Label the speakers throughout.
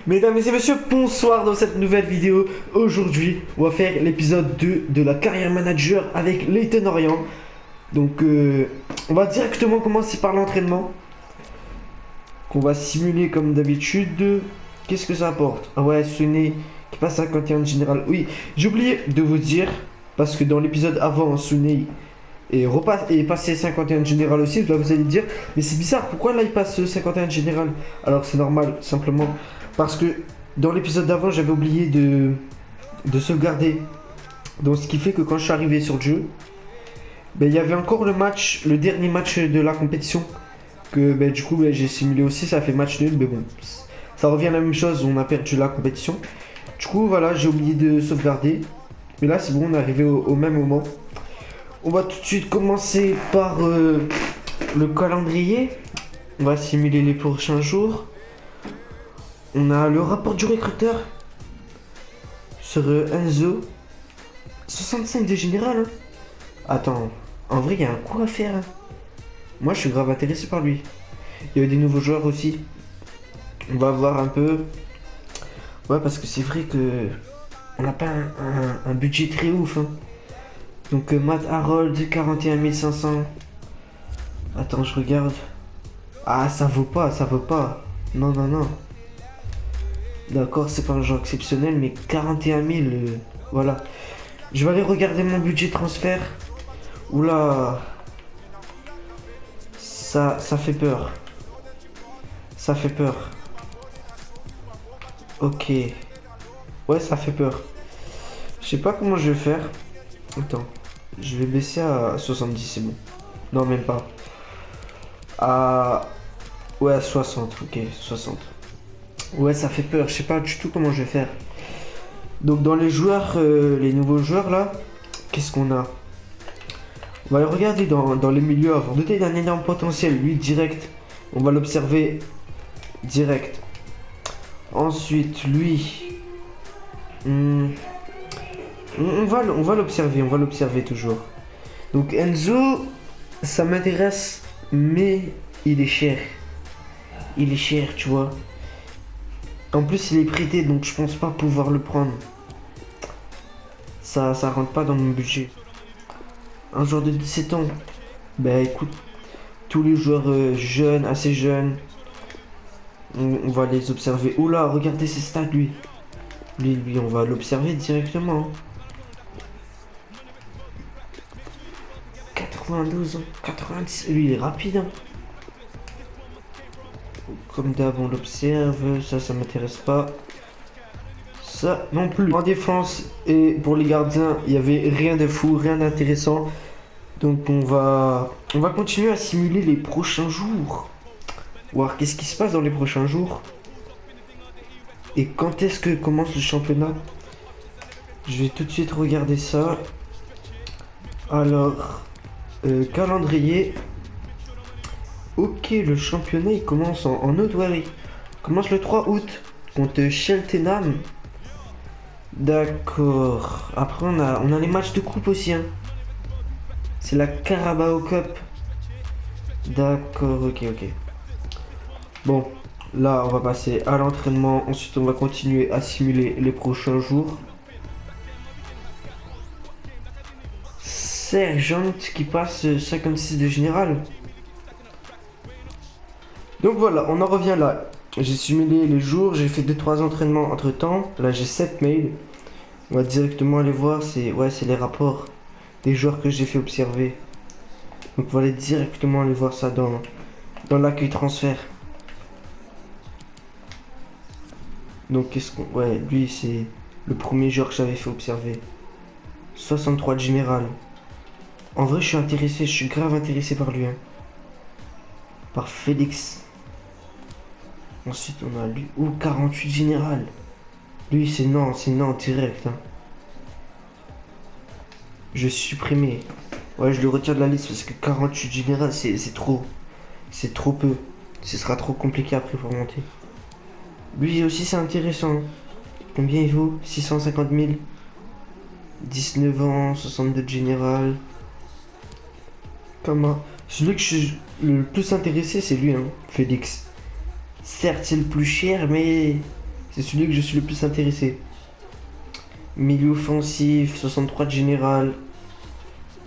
Speaker 1: Mesdames et messieurs, bonsoir dans cette nouvelle vidéo. Aujourd'hui, on va faire l'épisode 2 de la carrière manager avec Leyton Orient. Donc, on va directement commencer par l'entraînement. Qu'on va simuler comme d'habitude. Qu'est-ce que ça apporte? Ah ouais, Souné qui passe 51 général. Oui, j'ai oublié de vous dire, parce que dans l'épisode avant, Souné est passé 51 général aussi. Là, vous allez dire, mais c'est bizarre, pourquoi là il passe 51 général? Alors, c'est normal, simplement. Parce que dans l'épisode d'avant, j'avais oublié de sauvegarder. Donc ce qui fait que quand je suis arrivé sur le jeu, ben, il y avait encore le match, le dernier match de la compétition. Que ben, du coup ben, j'ai simulé aussi, ça fait match nul. Mais bon, ça revient à la même chose, on a perdu la compétition. Du coup voilà, j'ai oublié de sauvegarder. Mais là c'est bon, on est arrivé au même moment. On va tout de suite commencer par le calendrier. On va simuler les prochains jours. On a le rapport du recruteur sur Enzo. 65 de général. Hein. Attends, en vrai, il y a un coup à faire. Hein. Moi, je suis grave intéressé par lui. Il y a des nouveaux joueurs aussi. On va voir un peu. Ouais, parce que c'est vrai que on n'a pas un budget très ouf. Hein. Donc, Matt Harold, 41 500. Attends, je regarde. Ah, ça vaut pas, ça vaut pas. Non, non, non. D'accord, c'est pas un joueur exceptionnel, mais 41 000, voilà. Je vais aller regarder mon budget transfert. Oula. Ça fait peur. Ça fait peur. Ok. Ouais, ça fait peur. Je sais pas comment je vais faire. Attends. Je vais baisser à 70, c'est bon. Non, même pas. À... Ouais, 60. Ok, 60. Ouais, ça fait peur. Je sais pas du tout comment je vais faire. Donc dans les joueurs, les nouveaux joueurs là, qu'est-ce qu'on a? On va le regarder dans les milieux avant. Doté d'un énorme potentiel, lui direct. On va l'observer direct. Ensuite, lui. On va l'observer toujours. Donc Enzo, ça m'intéresse, mais il est cher. Il est cher, tu vois. En plus, il est prêté, donc je pense pas pouvoir le prendre. Ça rentre pas dans mon budget. Un joueur de 17 ans. Bah écoute, tous les joueurs jeunes, assez jeunes, on va les observer. Oula, regardez ses stats lui. Lui, on va l'observer directement. Hein. 92 ans, 90, lui il est rapide. Hein. Comme d'hab, on l'observe. Ça m'intéresse pas. Ça non plus. En défense et pour les gardiens, il y avait rien de fou, rien d'intéressant. Donc on va continuer à simuler les prochains jours. Voir qu'est-ce qui se passe dans les prochains jours. Et quand est-ce que commence le championnat? Je vais tout de suite regarder ça. Alors, calendrier. Ok, le championnat il commence en août, ouais, oui. Il commence le 3 août contre Cheltenham. D'accord. Après on a les matchs de coupe aussi. Hein. C'est la Carabao Cup. D'accord, ok. Bon, là on va passer à l'entraînement. Ensuite on va continuer à simuler les prochains jours. Sergent qui passe 56 de général. Donc voilà, on en revient là. J'ai simulé les jours, j'ai fait 2-3 entraînements entre temps. Là j'ai 7 mails. On va directement aller voir, c'est les rapports des joueurs que j'ai fait observer. Donc on va aller directement aller voir ça dans l'accueil transfert. Donc qu'est-ce qu'on... Ouais, lui c'est le premier joueur que j'avais fait observer. 63 de général. En vrai je suis intéressé, je suis grave intéressé par lui. Hein. Par Félix. Ensuite on a lui. Oh 48 général. Lui c'est non direct. Hein. Je vais supprimer. Ouais je le retire de la liste parce que 48 général c'est trop. C'est trop peu. Ce sera trop compliqué après pour monter. Lui aussi c'est intéressant. Combien il vaut? 650 000. 19 ans, 62 de général. Comment? Celui que je suis le plus intéressé c'est lui, hein, Félix. Certes c'est le plus cher mais C'est celui que je suis le plus intéressé. Milieu offensif, 63 de général,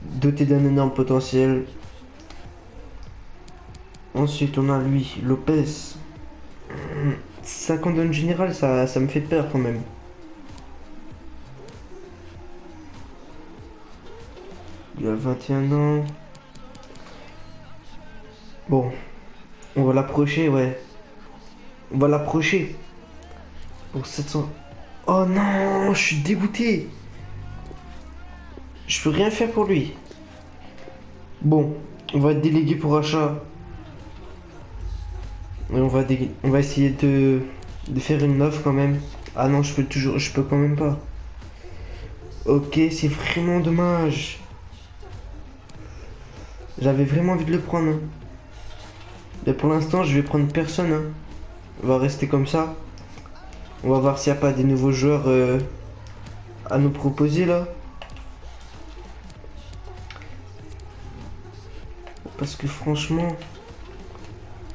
Speaker 1: doté d'un énorme potentiel. Ensuite, on a lui, Lopez. 52 de général, ça me fait peur quand même. Il a 21 ans. Bon, on va l'approcher, ouais. On va l'approcher. Pour 700. Oh non, je suis dégoûté. Je peux rien faire pour lui. Bon, on va être délégué pour achat. Et on va essayer de faire une offre quand même. Ah non, je peux quand même pas. Ok, c'est vraiment dommage. J'avais vraiment envie de le prendre, hein. Mais pour l'instant, je vais prendre personne, hein. On va rester comme ça. On va voir s'il n'y a pas des nouveaux joueurs à nous proposer là. Parce que franchement,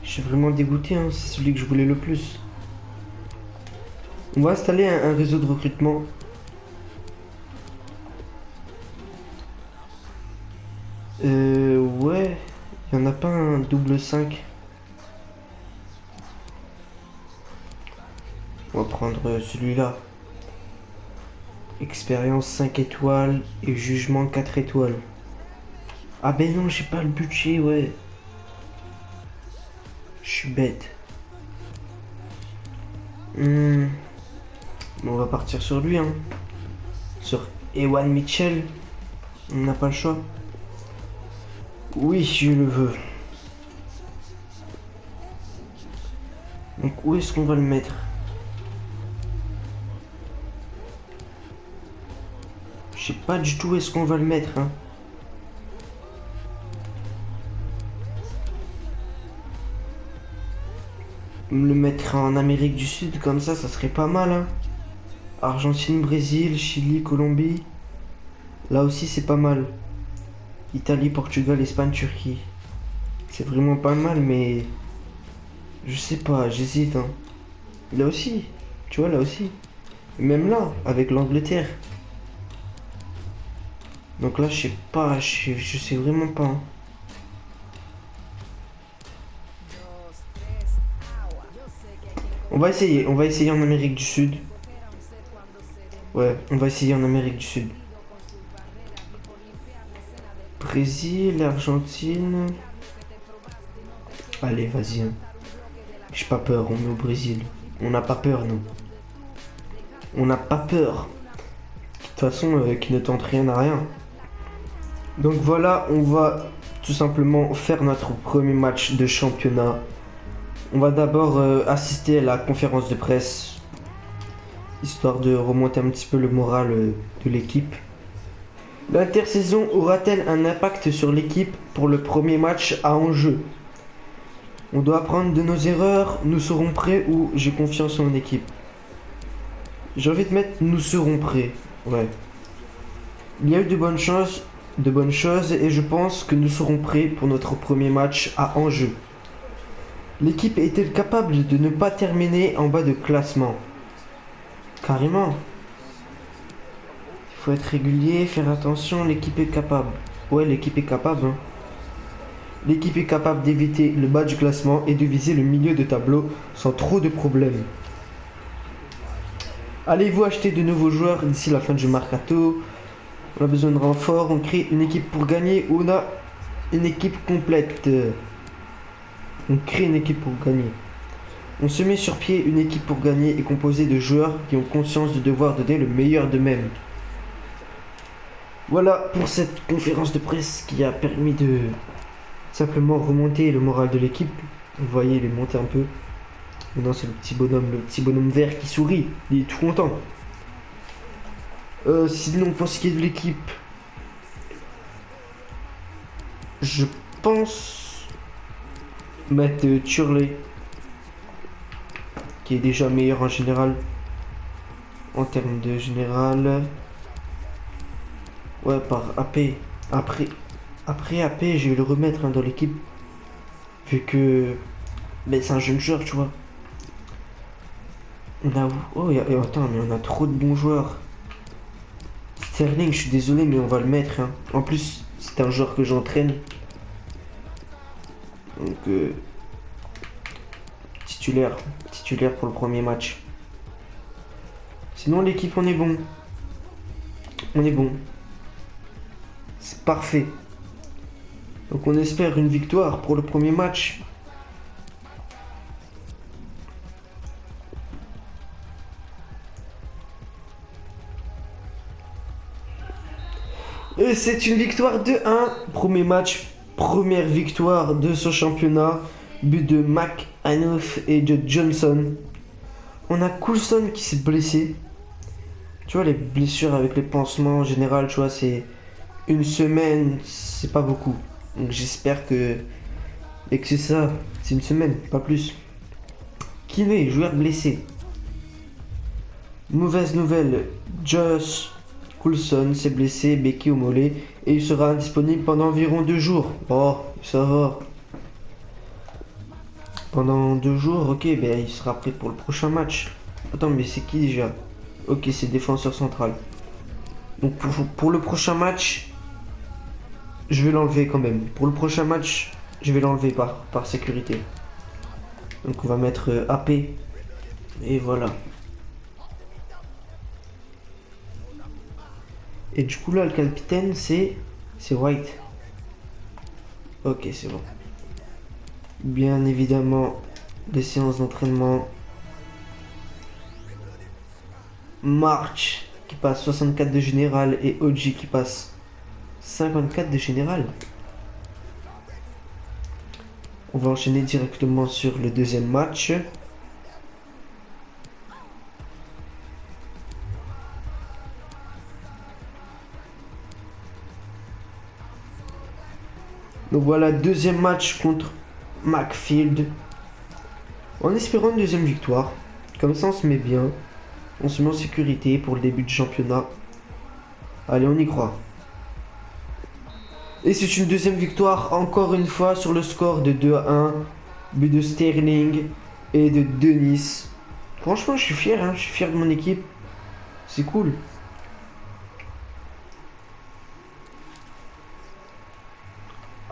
Speaker 1: je suis vraiment dégoûté, hein. C'est celui que je voulais le plus. On va installer un réseau de recrutement. Ouais. Il n'y en a pas un double 5. On va prendre celui-là. Expérience 5 étoiles et jugement 4 étoiles. Ah ben non, j'ai pas le budget, ouais. Je suis bête. Bon, on va partir sur lui, hein. Sur Ewan Mitchell. On n'a pas le choix. Oui, je le veux. Donc où est-ce qu'on va le mettre? Je sais pas du tout où est-ce qu'on va le mettre, hein. Le mettre en Amérique du Sud, comme ça serait pas mal, hein. Argentine, Brésil, Chili, Colombie. Là aussi, c'est pas mal. Italie, Portugal, Espagne, Turquie. C'est vraiment pas mal, mais... Je sais pas, j'hésite, hein. Là aussi, tu vois, là aussi. Même là, avec l'Angleterre. Donc là, je sais pas, je sais vraiment pas, hein. On va essayer en Amérique du Sud. Ouais, on va essayer en Amérique du Sud. Brésil, Argentine. Allez, vas-y, hein. J'ai pas peur, on met au Brésil. On n'a pas peur, nous. On n'a pas peur. De toute façon, qui ne tente rien à rien. Donc voilà, on va tout simplement faire notre premier match de championnat. On va d'abord assister à la conférence de presse, histoire de remonter un petit peu le moral de l'équipe. L'intersaison aura-t-elle un impact sur l'équipe pour le premier match à enjeu? On doit apprendre de nos erreurs, nous serons prêts ou j'ai confiance en mon équipe. J'ai envie de mettre nous serons prêts. Ouais. Il y a eu de bonnes choses et je pense que nous serons prêts pour notre premier match à enjeu. L'équipe est-elle capable de ne pas terminer en bas de classement? Carrément. Il faut être régulier, faire attention, l'équipe est capable. Ouais, l'équipe est capable, hein. L'équipe est capable d'éviter le bas du classement et de viser le milieu de tableau sans trop de problèmes. Allez-vous acheter de nouveaux joueurs d'ici la fin du mercato? On a besoin de renforts, on crée une équipe pour gagner ou on a une équipe complète? On crée une équipe pour gagner. On se met sur pied, une équipe pour gagner est composée de joueurs qui ont conscience du devoir de donner le meilleur d'eux-mêmes. Voilà pour cette conférence de presse qui a permis de simplement remonter le moral de l'équipe. Vous voyez, il est monté un peu. Maintenant c'est le petit bonhomme vert qui sourit, il est tout content. Sinon pour ce qui est de l'équipe, je pense mettre Turley, qui est déjà meilleur en général. En termes de général. Ouais, par AP. Après AP, je vais le remettre, hein, dans l'équipe. Vu que... Mais c'est un jeune joueur, tu vois. On a où? Oh, attends, mais on a trop de bons joueurs. Sterling, je suis désolé, mais on va le mettre, hein. En plus, c'est un joueur que j'entraîne. Donc, titulaire. Titulaire pour le premier match. Sinon, l'équipe, on est bon. On est bon. C'est parfait. Donc, on espère une victoire pour le premier match. Et c'est une victoire de 1. Premier match, première victoire de ce championnat. But de McAnuff et de Johnson. On a Coulson qui s'est blessé. Tu vois, les blessures avec les pansements en général, tu vois, c'est une semaine, c'est pas beaucoup. Donc j'espère que. Et que c'est ça, c'est une semaine, pas plus. Kiné, joueur blessé. Mauvaise nouvelle, Josh Coulson s'est blessé, béquille au mollet, et il sera indisponible pendant environ 2 jours. Oh, ça va. Pendant 2 jours, ok, ben il sera prêt pour le prochain match. Attends, mais c'est qui déjà? Ok, c'est défenseur central. Donc pour le prochain match, je vais l'enlever quand même. Pour le prochain match, je vais l'enlever par sécurité. Donc on va mettre AP. Et voilà. Et du coup là, le capitaine, c'est White. Ok, c'est bon. Bien évidemment, des séances d'entraînement. March qui passe 64 de général et OG qui passe 54 de général. On va enchaîner directement sur le deuxième match. Donc voilà, deuxième match contre McField. En espérant une deuxième victoire. Comme ça, on se met bien. On se met en sécurité pour le début du championnat. Allez, on y croit. Et c'est une deuxième victoire, encore une fois, sur le score de 2-1. But de Sterling et de Denis. Franchement, je suis fier, hein. Je suis fier de mon équipe. C'est cool.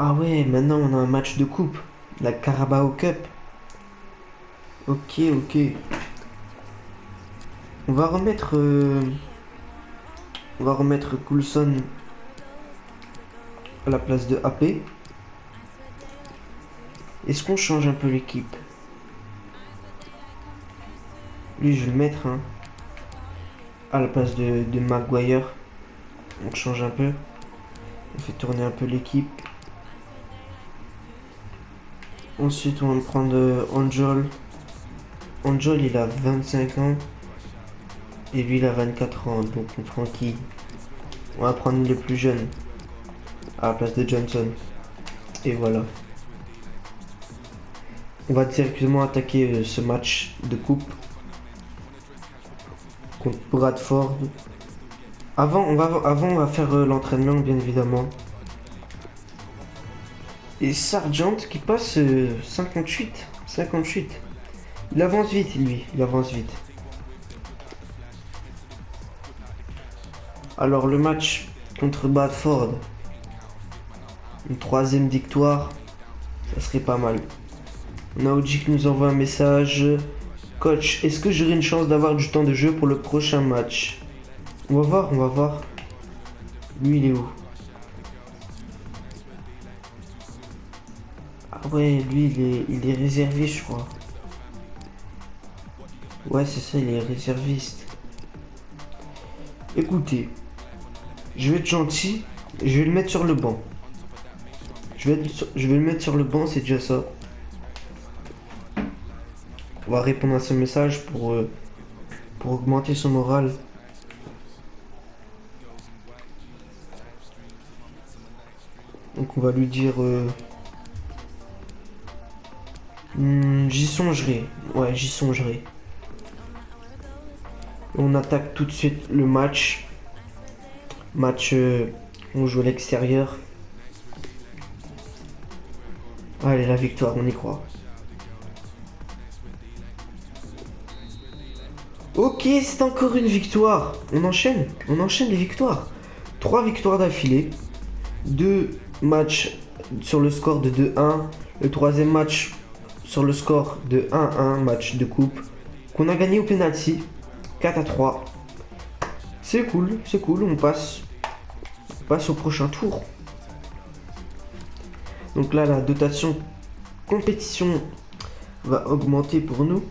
Speaker 1: Ah ouais, maintenant on a un match de coupe. La Carabao Cup. Ok, ok. On va remettre... On va remettre Coulson à la place de AP. Est-ce qu'on change un peu l'équipe? Lui, je vais le mettre hein, à la place de Maguire. On change un peu. On fait tourner un peu l'équipe. Ensuite, on va prendre Angel. Angel, il a 25 ans. Et lui, il a 24 ans. Donc, on prend qui? On va prendre le plus jeune. À la place de Johnson. Et voilà. On va directement attaquer ce match de coupe. Contre Bradford. Avant, on va faire l'entraînement, bien évidemment. Et Sargent qui passe 58. 58. Il avance vite, lui. Il avance vite. Alors, le match contre Bradford. Une troisième victoire. Ça serait pas mal. On a Oji qui nous envoie un message. Coach, est-ce que j'aurai une chance d'avoir du temps de jeu pour le prochain match? On va voir, on va voir. Lui, il est où? Ah ouais, lui, il est réservé, je crois. Ouais, c'est ça, il est réserviste. Écoutez, je vais être gentil. Je vais le mettre sur le banc. Je vais le mettre sur le banc, c'est déjà ça. On va répondre à ce message pour augmenter son moral. Donc on va lui dire... j'y songerai. Ouais, j'y songerai. On attaque tout de suite le match. Match... on joue à l'extérieur. Allez, la victoire, on y croit. Ok, c'est encore une victoire. On enchaîne les victoires. 3 victoires d'affilée. 2 matchs sur le score de 2-1. Le troisième match sur le score de 1-1, match de coupe. Qu'on a gagné au penalty. 4-3. C'est cool, on passe au prochain tour. Donc là, la dotation compétition va augmenter pour nous.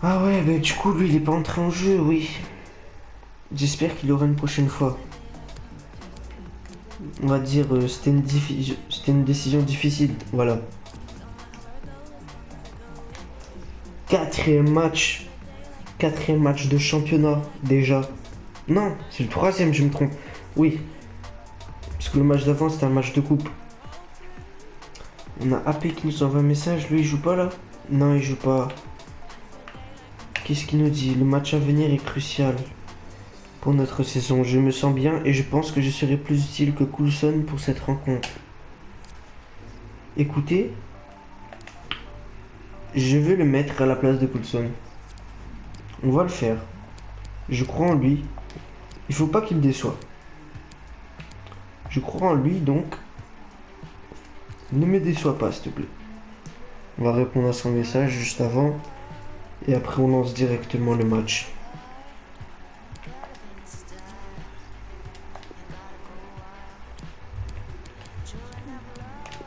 Speaker 1: Ah ouais, bah du coup, lui, il est pas entré en jeu, oui. J'espère qu'il aura une prochaine fois. On va dire, c'était une décision difficile, voilà. Quatrième match de championnat, déjà. Non, c'est le troisième, je me trompe. Oui. Parce que le match d'avant, c'était un match de coupe. On a AP qui nous envoie un message. Lui, il joue pas là? Non, il joue pas. Qu'est-ce qu'il nous dit? Le match à venir est crucial pour notre saison. Je me sens bien et je pense que je serai plus utile que Coulson pour cette rencontre. Écoutez, je veux le mettre à la place de Coulson. On va le faire. Je crois en lui. Il faut pas qu'il déçoive. Je crois en lui, donc ne me déçois pas, s'il te plaît. On va répondre à son message juste avant. Et après, on lance directement le match.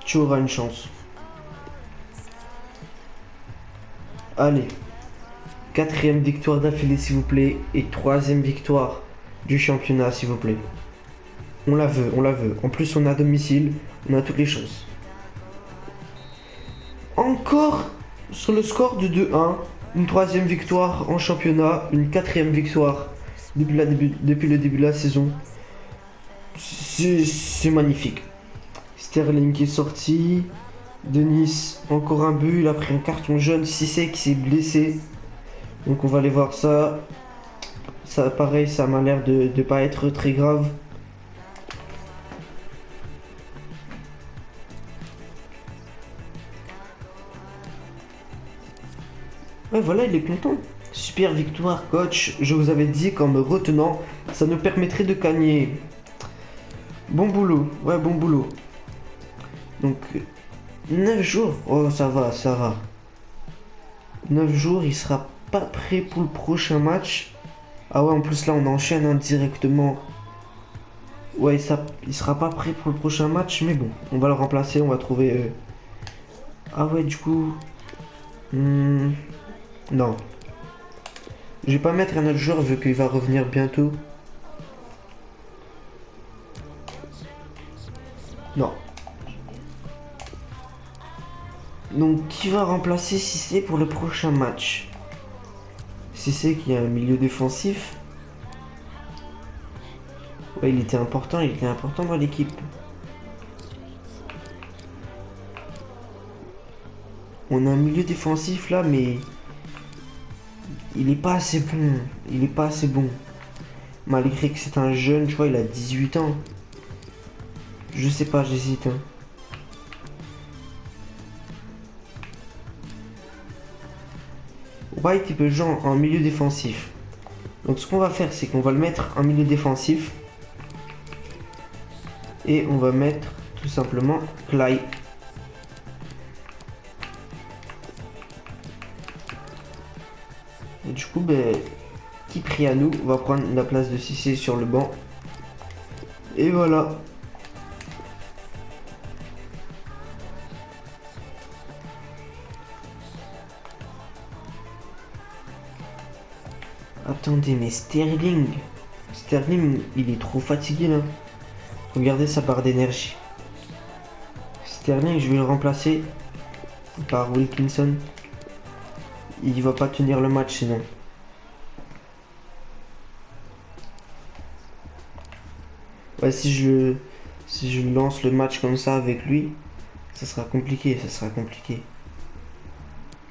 Speaker 1: Tu auras une chance. Allez. 4e victoire d'affilée, s'il vous plaît. Et 3e victoire du championnat, s'il vous plaît. On la veut, on la veut. En plus, on a domicile. On a toutes les choses. Encore sur le score de 2-1. Une 3e victoire en championnat. Une 4e victoire depuis le début de la saison. C'est magnifique. Sterling qui est sorti. Denis, encore un but. Il a pris un carton jaune. Cissé qui s'est blessé. Donc on va aller voir ça. Ça, pareil, ça m'a l'air de pas être très grave. Ouais, voilà, il est content. Super victoire, coach. Je vous avais dit qu'en me retenant, ça nous permettrait de gagner. Bon boulot. Ouais, bon boulot. Donc, 9 jours. Oh, ça va, ça va. 9 jours, il sera pas prêt pour le prochain match. Ah ouais, en plus là, on enchaîne directement. Ouais, il sera pas prêt pour le prochain match, mais bon, on va le remplacer, on va trouver... Ah ouais, du coup... Non. Je vais pas mettre un autre joueur vu qu'il va revenir bientôt. Non. Donc, qui va remplacer Cissé pour le prochain match? Cissé qui est un milieu défensif. Ouais, il était important dans l'équipe. On a un milieu défensif là, mais il est pas assez bon. Il est pas assez bon. Malgré que c'est un jeune, tu vois, il a 18 ans. Je sais pas, j'hésite. Hein. White, il peut jouer en milieu défensif. Donc ce qu'on va faire, c'est qu'on va le mettre en milieu défensif. Et on va mettre tout simplement Clyde. Et du coup, ben, Kyprianou va prendre la place de Cissé sur le banc. Et voilà. Attendez, mais Sterling, il est trop fatigué là. Regardez sa barre d'énergie. Sterling, je vais le remplacer par Wilkinson. Il va pas tenir le match sinon. Ouais, si je lance le match comme ça avec lui, ça sera compliqué,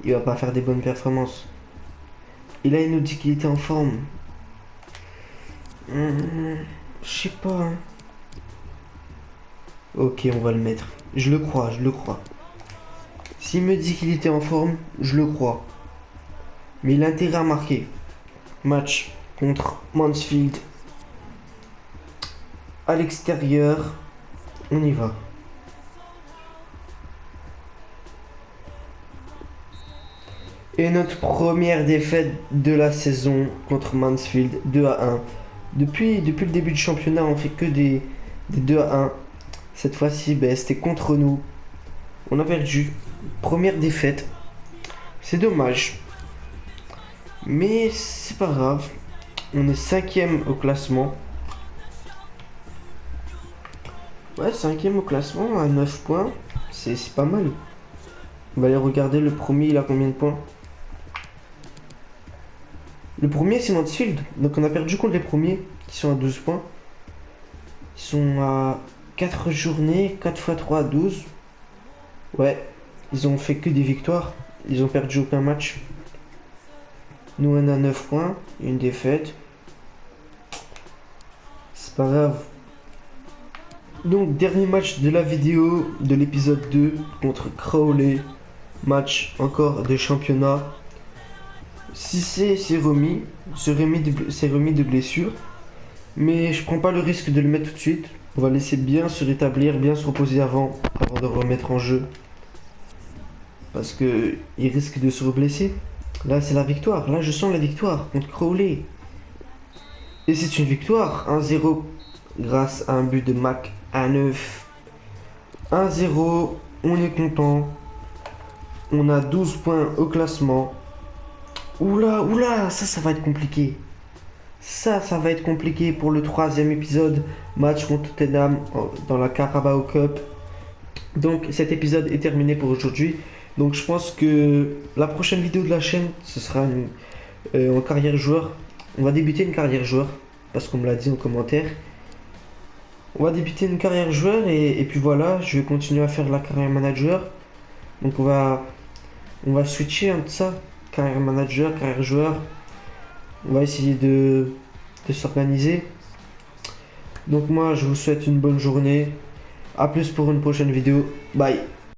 Speaker 1: Il va pas faire des bonnes performances. Et là, il nous dit qu'il était en forme. Je sais pas. Hein. Ok, on va le mettre. Je le crois. S'il me dit qu'il était en forme, je le crois. Mais il a intérêt à marquer. Match contre Mansfield. À l'extérieur. On y va. Et notre première défaite de la saison contre Mansfield, 2-1. Depuis le début du championnat, on fait que des 2-1. Cette fois-ci, ben, c'était contre nous. On a perdu. Première défaite. C'est dommage. Mais c'est pas grave. On est 5ème au classement. Ouais, 5ème au classement à 9 points. C'est pas mal. On va aller regarder le premier, il a combien de points? Le premier, c'est Mansfield. Donc on a perdu contre les premiers qui sont à 12 points. Ils sont à 4 journées, 4 x 3, 12. Ouais, ils ont fait que des victoires. Ils ont perdu aucun match. Nous, on a 9 points, une défaite. C'est pas grave. Donc, dernier match de la vidéo de l'épisode 2 contre Crowley. Match encore de championnat. Cissé s'est remis de blessure. Mais je prends pas le risque de le mettre tout de suite. On va laisser bien se rétablir, bien se reposer avant de le remettre en jeu. Parce que il risque de se reblesser. Là, c'est la victoire. Là, je sens la victoire contre Crowley. Et c'est une victoire. 1-0 grâce à un but de Mac à 9. 1-0. On est content. On a 12 points au classement. Oula, ça va être compliqué. Ça va être compliqué pour le 3e épisode. Match contre Tottenham dans la Carabao Cup. Donc, cet épisode est terminé pour aujourd'hui. Donc je pense que la prochaine vidéo de la chaîne, ce sera en carrière joueur. On va débuter une carrière joueur, parce qu'on me l'a dit en commentaire. On va débuter une carrière joueur et puis voilà, je vais continuer à faire la carrière manager. Donc on va switcher entre ça, carrière manager, carrière joueur. On va essayer de s'organiser. Donc moi je vous souhaite une bonne journée. A plus pour une prochaine vidéo. Bye.